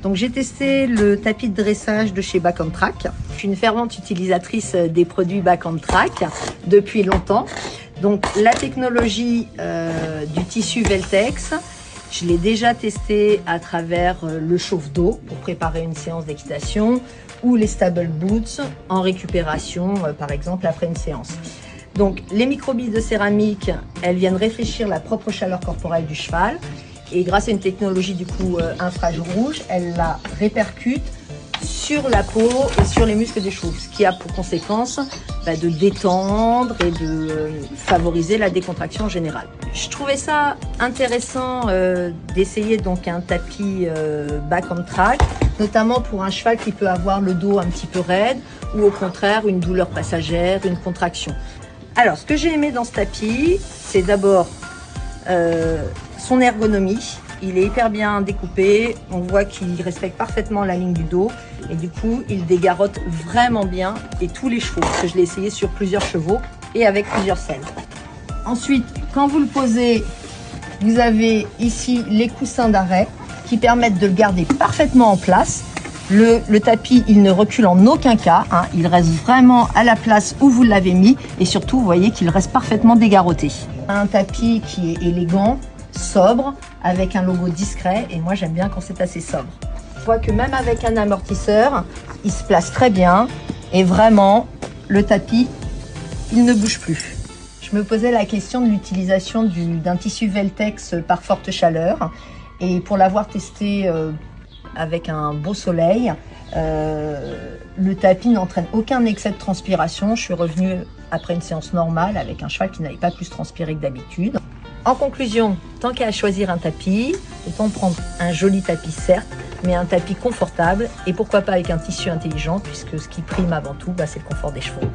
Donc j'ai testé le tapis de dressage de chez Back on Track. Je suis une fervente utilisatrice des produits Back on Track depuis longtemps. Donc la technologie du tissu Veltex, je l'ai déjà testé à travers le chauffe-d'eau pour préparer une séance d'équitation ou les stable boots en récupération par exemple après une séance. Donc les microbilles de céramique, elles viennent réfléchir la propre chaleur corporelle du cheval et grâce à une technologie du coup infrarouge, elle la répercute sur la peau et sur les muscles des chevaux, ce qui a pour conséquence de détendre et de favoriser la décontraction générale. Je trouvais ça intéressant d'essayer donc un tapis Back on Track, notamment pour un cheval qui peut avoir le dos un petit peu raide ou au contraire une douleur passagère, une contraction. Alors ce que j'ai aimé dans ce tapis, c'est d'abord son ergonomie. Il est hyper bien découpé, on voit qu'il respecte parfaitement la ligne du dos et du coup il dégarotte vraiment bien et tous les chevaux, parce que je l'ai essayé sur plusieurs chevaux et avec plusieurs selles. Ensuite, quand vous le posez, vous avez ici les coussins d'arrêt qui permettent de le garder parfaitement en place. Le tapis, il ne recule en aucun cas, hein, il reste vraiment à la place où vous l'avez mis et surtout, vous voyez qu'il reste parfaitement dégarrotté. Un tapis qui est élégant, sobre, avec un logo discret et moi j'aime bien quand c'est assez sobre. On voit que même avec un amortisseur, il se place très bien et vraiment le tapis, il ne bouge plus. Je me posais la question de l'utilisation d'un tissu Veltex par forte chaleur et pour l'avoir testé avec un beau soleil, le tapis n'entraîne aucun excès de transpiration. Je suis revenue après une séance normale avec un cheval qui n'avait pas plus transpiré que d'habitude. En conclusion, tant qu'à choisir un tapis, autant prendre un joli tapis certes, mais un tapis confortable et pourquoi pas avec un tissu intelligent puisque ce qui prime avant tout, c'est le confort des chevaux.